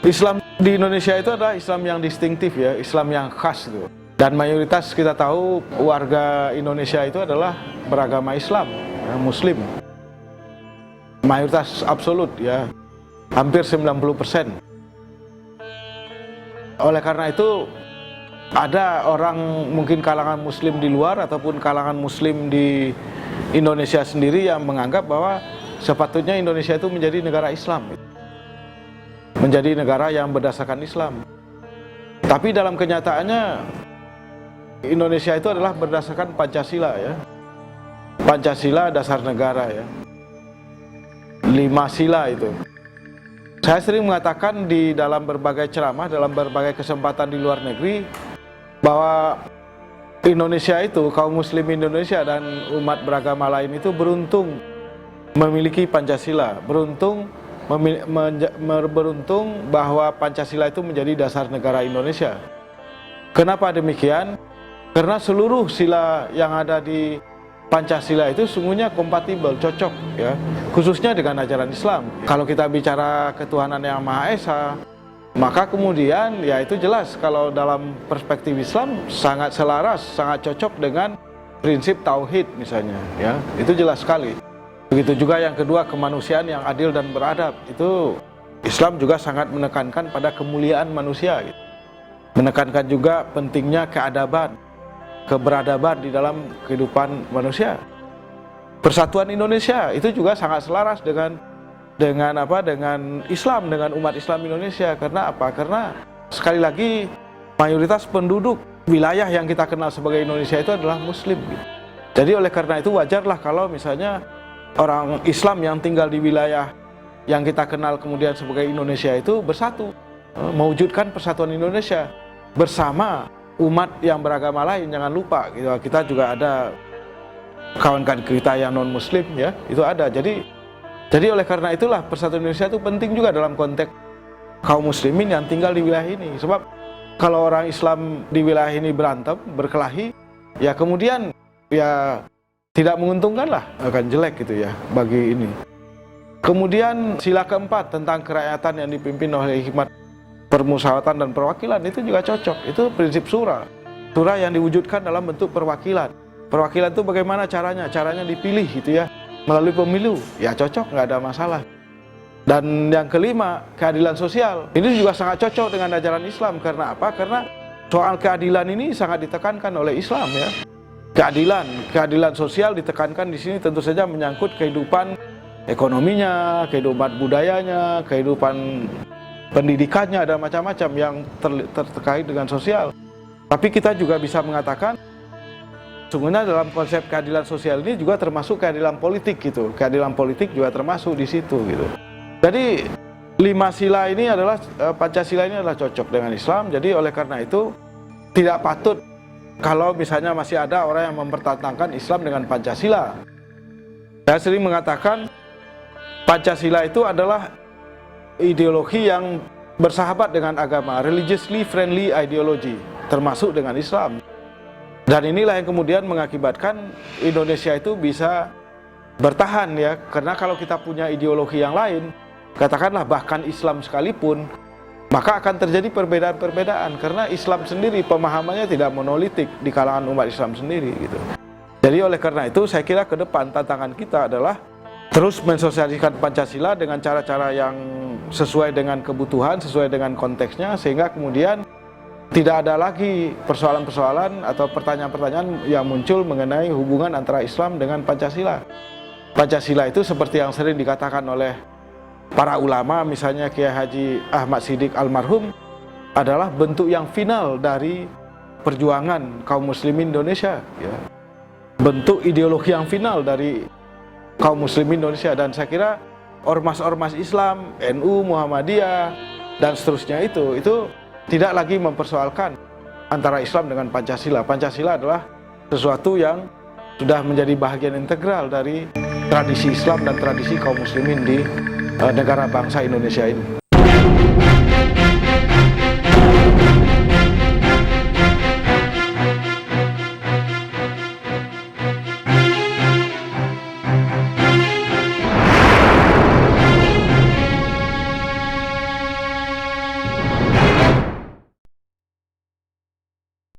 Islam di Indonesia itu adalah Islam yang distintif ya, Islam yang khas itu. Dan mayoritas kita tahu warga Indonesia itu adalah beragama Islam, ya, Muslim. Mayoritas absolut ya, hampir 90%. Oleh karena itu ada orang mungkin kalangan Muslim di luar ataupun kalangan Muslim di Indonesia sendiri yang menganggap bahwa sepatutnya Indonesia itu menjadi negara Islam, menjadi negara yang berdasarkan Islam. Tapi dalam kenyataannya Indonesia itu adalah berdasarkan Pancasila ya. Pancasila dasar negara ya. 5 sila itu. Saya sering mengatakan di dalam berbagai ceramah, dalam berbagai kesempatan di luar negeri, bahwa Indonesia itu, kaum muslim Indonesia dan umat beragama lain itu beruntung memiliki Pancasila, beruntung bahwa Pancasila itu menjadi dasar negara Indonesia. Kenapa demikian? Karena seluruh sila yang ada di Pancasila itu sungguhnya kompatibel, cocok ya, khususnya dengan ajaran Islam. Kalau kita bicara ketuhanan yang Maha Esa, maka kemudian ya itu jelas kalau dalam perspektif Islam sangat selaras, sangat cocok dengan prinsip tauhid misalnya ya. Itu jelas sekali. Begitu juga yang kedua, kemanusiaan yang adil dan beradab. Itu Islam juga sangat menekankan pada kemuliaan manusia gitu. Menekankan juga pentingnya keadaban, keberadaban di dalam kehidupan manusia. Persatuan Indonesia itu juga sangat selaras dengan Islam, dengan umat Islam Indonesia. Karena apa? Karena sekali lagi mayoritas penduduk wilayah yang kita kenal sebagai Indonesia itu adalah Muslim gitu. Jadi oleh karena itu wajarlah kalau misalnya orang Islam yang tinggal di wilayah yang kita kenal kemudian sebagai Indonesia itu bersatu, mewujudkan persatuan Indonesia bersama umat yang beragama lain. Jangan lupa gitu, kita juga ada kawan-kawan kita yang non Muslim ya, itu ada. Jadi oleh karena itulah persatuan Indonesia itu penting juga dalam konteks kaum muslimin yang tinggal di wilayah ini. Sebab kalau orang Islam di wilayah ini berantem, berkelahi, ya kemudian ya tidak menguntungkan lah, akan jelek gitu ya bagi ini. Kemudian sila keempat tentang kerakyatan yang dipimpin oleh hikmat permusyawaratan dan perwakilan itu juga cocok. Itu prinsip syura. Syura yang diwujudkan dalam bentuk perwakilan. Perwakilan itu bagaimana caranya? Caranya dipilih gitu ya, melalui pemilu. Ya cocok, nggak ada masalah. Dan yang kelima, keadilan sosial. Ini juga sangat cocok dengan ajaran Islam. Karena apa? Karena soal keadilan ini sangat ditekankan oleh Islam ya. Keadilan sosial ditekankan di sini tentu saja menyangkut kehidupan ekonominya, kehidupan budayanya, kehidupan pendidikannya, ada macam-macam yang terkait dengan sosial. Tapi kita juga bisa mengatakan sungguhnya dalam konsep keadilan sosial ini juga termasuk keadilan politik gitu. Keadilan politik juga termasuk di situ gitu. Jadi 5 sila ini adalah Pancasila ini adalah cocok dengan Islam. Jadi oleh karena itu tidak patut kalau misalnya masih ada orang yang mempertentangkan Islam dengan Pancasila. Saya sering mengatakan Pancasila itu adalah ideologi yang bersahabat dengan agama, religiously friendly ideology, termasuk dengan Islam. Dan inilah yang kemudian mengakibatkan Indonesia itu bisa bertahan ya, karena kalau kita punya ideologi yang lain, katakanlah bahkan Islam sekalipun, maka akan terjadi perbedaan-perbedaan karena Islam sendiri pemahamannya tidak monolitik di kalangan umat Islam sendiri gitu. Jadi oleh karena itu saya kira ke depan tantangan kita adalah terus mensosialisasikan Pancasila dengan cara-cara yang sesuai dengan kebutuhan, sesuai dengan konteksnya, sehingga kemudian tidak ada lagi persoalan-persoalan atau pertanyaan-pertanyaan yang muncul mengenai hubungan antara Islam dengan Pancasila. Pancasila itu seperti yang sering dikatakan oleh para ulama, misalnya Kiai Haji Ahmad Siddiq almarhum, adalah bentuk yang final dari perjuangan kaum muslimin Indonesia ya. Bentuk ideologi yang final dari kaum muslimin Indonesia. Dan saya kira ormas-ormas Islam, NU, Muhammadiyah dan seterusnya itu tidak lagi mempersoalkan antara Islam dengan Pancasila. Pancasila adalah sesuatu yang sudah menjadi bagian integral dari tradisi Islam dan tradisi kaum muslimin di negara bangsa Indonesia ini.